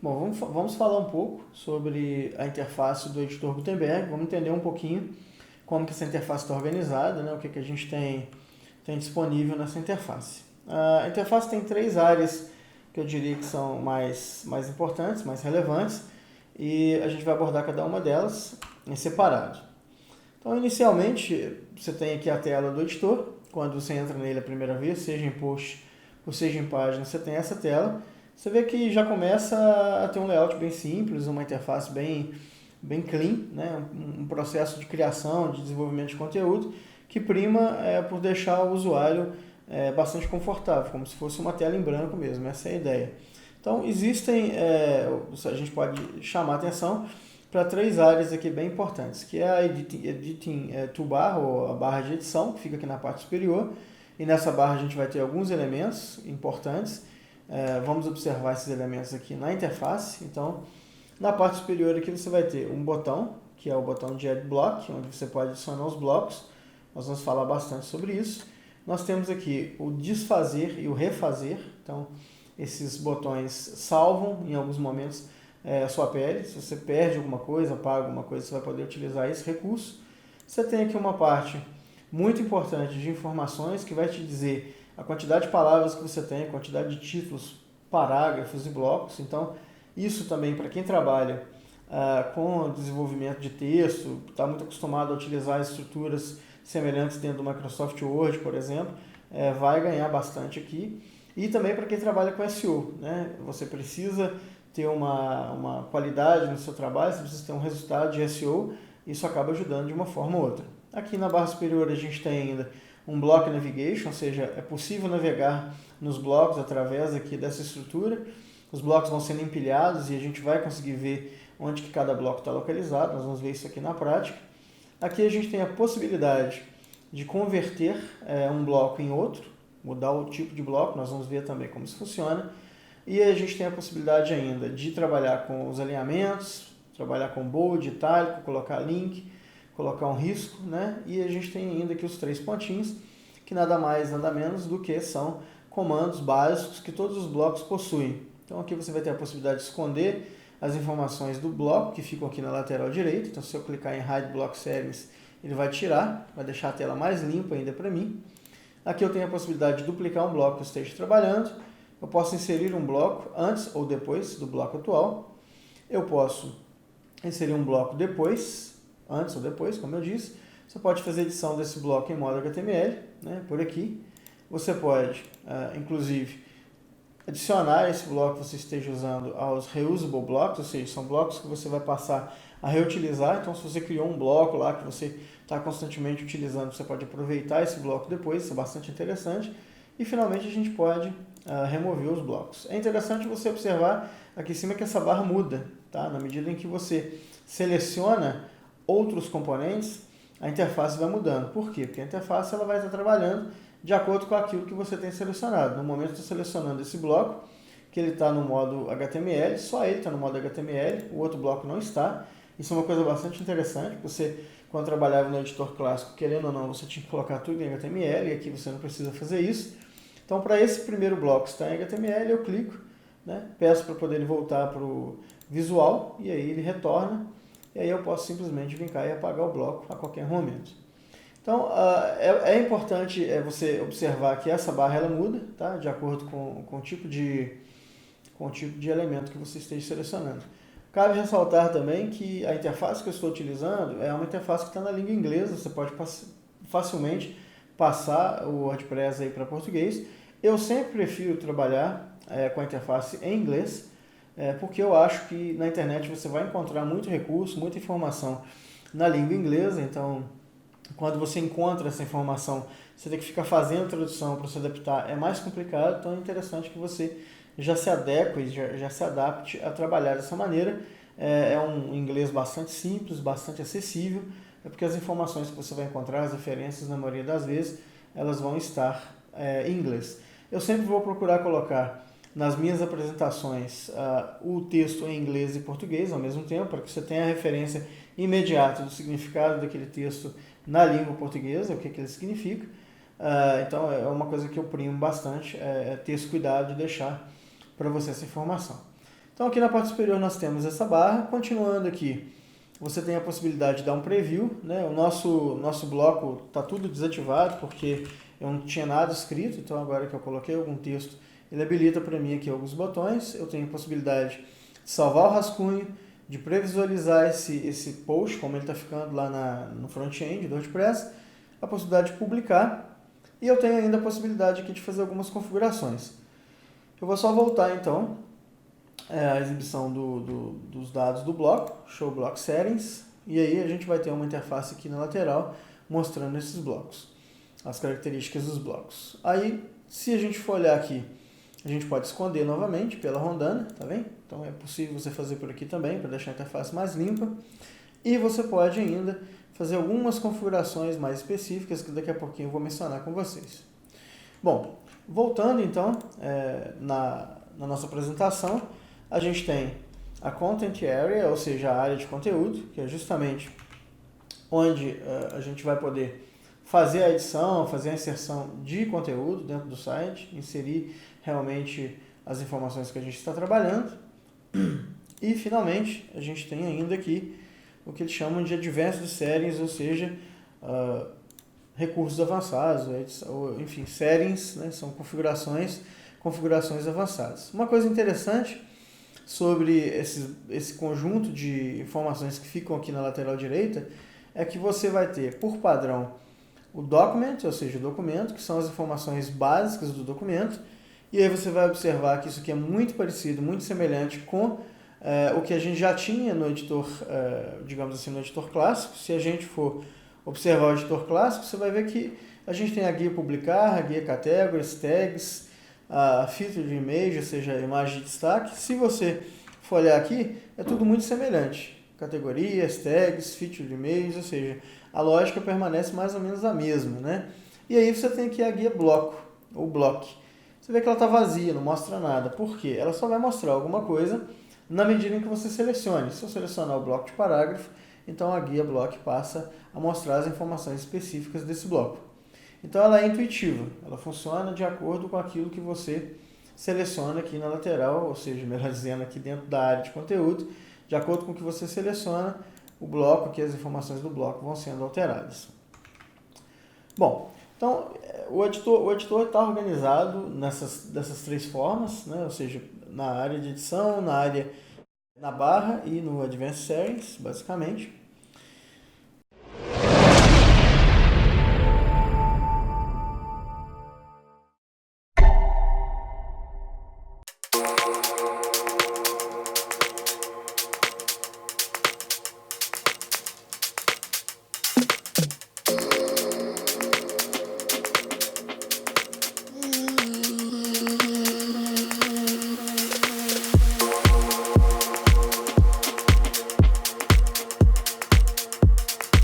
Bom, vamos falar um pouco sobre a interface do editor Gutenberg, vamos entender um pouquinho como que essa interface está organizada, né? O que a gente tem disponível nessa interface. A interface tem três áreas que eu diria que são mais importantes, mais relevantes, e a gente vai abordar cada uma delas em separado. Então, inicialmente, você tem aqui a tela do editor. Quando você entra nele a primeira vez, seja em post ou seja em página, você tem essa tela. Você vê que já começa a ter um layout bem simples, uma interface bem clean, né? Um processo de criação, de desenvolvimento de conteúdo que prima por deixar o usuário bastante confortável, como se fosse uma tela em branco mesmo, essa é a ideia. Então, a gente pode chamar atenção para três áreas aqui bem importantes, que é a Editing Toolbar, ou a barra de edição, que fica aqui na parte superior, e nessa barra a gente vai ter alguns elementos importantes. Vamos observar esses elementos aqui na interface. Então, na parte superior aqui você vai ter um botão, que é o botão de Add Block, onde você pode adicionar os blocos. Nós vamos falar bastante sobre isso. Nós temos aqui o desfazer e o refazer. Então, esses botões salvam em alguns momentos a sua pele. Se você perde alguma coisa, apaga alguma coisa, você vai poder utilizar esse recurso. Você tem aqui uma parte muito importante de informações que vai te dizer a quantidade de palavras que você tem, a quantidade de títulos, parágrafos e blocos. Então, isso também para quem trabalha com desenvolvimento de texto, está muito acostumado a utilizar estruturas semelhantes dentro do Microsoft Word, por exemplo, vai ganhar bastante aqui. E também para quem trabalha com SEO, né? Você precisa ter uma qualidade no seu trabalho, você precisa ter um resultado de SEO, isso acaba ajudando de uma forma ou outra. Aqui na barra superior a gente tem ainda um Block Navigation, ou seja, é possível navegar nos blocos através aqui dessa estrutura. Os blocos vão sendo empilhados e a gente vai conseguir ver onde que cada bloco está localizado, nós vamos ver isso aqui na prática. Aqui a gente tem a possibilidade de converter um bloco em outro, mudar o tipo de bloco, nós vamos ver também como isso funciona. E a gente tem a possibilidade ainda de trabalhar com os alinhamentos, trabalhar com bold, itálico, colocar link, colocar um risco, né? E a gente tem ainda aqui os três pontinhos, que nada mais, nada menos do que são comandos básicos que todos os blocos possuem. Então aqui você vai ter a possibilidade de esconder as informações do bloco, que ficam aqui na lateral direita. Então se eu clicar em Hide Block Settings, ele vai tirar, vai deixar a tela mais limpa ainda para mim. Aqui eu tenho a possibilidade de duplicar um bloco que eu esteja trabalhando. Eu posso inserir um bloco antes ou depois do bloco atual. Eu posso inserir um bloco depois, antes ou depois, como eu disse. Você pode fazer edição desse bloco em modo HTML, né, por aqui. Você pode, inclusive, adicionar esse bloco que você esteja usando aos reusable blocks, ou seja, são blocos que você vai passar a reutilizar. Então, se você criou um bloco lá que você está constantemente utilizando, você pode aproveitar esse bloco depois, isso é bastante interessante. E, finalmente, a gente pode remover os blocos. É interessante você observar aqui em cima que essa barra muda, tá? Na medida em que você seleciona outros componentes, a interface vai mudando. Por quê? Porque a interface ela vai estar trabalhando de acordo com aquilo que você tem selecionado. No momento que eu estou selecionando esse bloco, que ele está no modo HTML, só ele está no modo HTML, o outro bloco não está. Isso é uma coisa bastante interessante. Você, quando trabalhava no editor clássico, querendo ou não, você tinha que colocar tudo em HTML, e aqui você não precisa fazer isso. Então, para esse primeiro bloco que está em HTML, eu clico, né, peço para poder ele voltar para o visual, e aí ele retorna, e aí eu posso simplesmente vir cá e apagar o bloco a qualquer momento. Então, é importante você observar que essa barra ela muda, tá, de acordo com o tipo de elemento que você esteja selecionando. Cabe ressaltar também que a interface que eu estou utilizando é uma interface que está na língua inglesa, você pode facilmente passar o WordPress aí para português. Eu sempre prefiro trabalhar com a interface em inglês, porque eu acho que na internet você vai encontrar muito recurso, muita informação na língua inglesa. Então, quando você encontra essa informação, você tem que ficar fazendo tradução para se adaptar, é mais complicado. Então é interessante que você já se adeque, já se adapte a trabalhar dessa maneira. É um inglês bastante simples, bastante acessível, porque as informações que você vai encontrar, as referências, na maioria das vezes, elas vão estar em inglês. Eu sempre vou procurar colocar nas minhas apresentações o texto em inglês e português ao mesmo tempo, para que você tenha a referência imediata do significado daquele texto na língua portuguesa, o que ele significa. Então é uma coisa que eu primo bastante, ter esse cuidado de deixar para você essa informação. Então aqui na parte superior nós temos essa barra. Continuando aqui, você tem a possibilidade de dar um preview, né? O nosso bloco está tudo desativado porque eu não tinha nada escrito, então agora que eu coloquei algum texto, ele habilita para mim aqui alguns botões. Eu tenho a possibilidade de salvar o rascunho, de previsualizar esse post, como ele está ficando lá no front-end do WordPress, a possibilidade de publicar, e eu tenho ainda a possibilidade aqui de fazer algumas configurações. Eu vou só voltar então à exibição dos dados do bloco, Show Block Settings, e aí a gente vai ter uma interface aqui na lateral mostrando esses blocos, as características dos blocos. Aí, se a gente for olhar aqui, a gente pode esconder novamente pela rondana, tá vendo? Então é possível você fazer por aqui também, para deixar a interface mais limpa. E você pode ainda fazer algumas configurações mais específicas, que daqui a pouquinho eu vou mencionar com vocês. Bom, voltando então na nossa apresentação, a gente tem a Content Area, ou seja, a área de conteúdo, que é justamente onde a gente vai poder fazer a edição, fazer a inserção de conteúdo dentro do site, inserir realmente as informações que a gente está trabalhando. E, finalmente, a gente tem ainda aqui o que eles chamam de Advanced Settings, ou seja, recursos avançados, ou, enfim, settings, né, são configurações avançadas. Uma coisa interessante sobre esse conjunto de informações que ficam aqui na lateral direita é que você vai ter, por padrão, o document, ou seja, o documento, que são as informações básicas do documento, e aí você vai observar que isso aqui é muito parecido, muito semelhante com o que a gente já tinha no editor, digamos assim, no editor clássico. Se a gente for observar o editor clássico, você vai ver que a gente tem a guia publicar, a guia categories, tags, a feature de image, ou seja, a imagem de destaque. Se você for olhar aqui, é tudo muito semelhante. Categorias, tags, feature de image, ou seja, a lógica permanece mais ou menos a mesma, né? E aí você tem aqui a guia bloco, ou block. Você vê que ela está vazia, não mostra nada. Por quê? Ela só vai mostrar alguma coisa na medida em que você selecione. Se eu selecionar o bloco de parágrafo, então a guia block passa a mostrar as informações específicas desse bloco. Então ela é intuitiva, ela funciona de acordo com aquilo que você seleciona aqui na lateral, ou seja, melhor dizendo, aqui dentro da área de conteúdo, de acordo com o que você seleciona, o bloco, que as informações do bloco vão sendo alteradas. Bom, então o editor está organizado dessas três formas, né? Ou seja, na área de edição, na barra e no Advanced Settings, basicamente.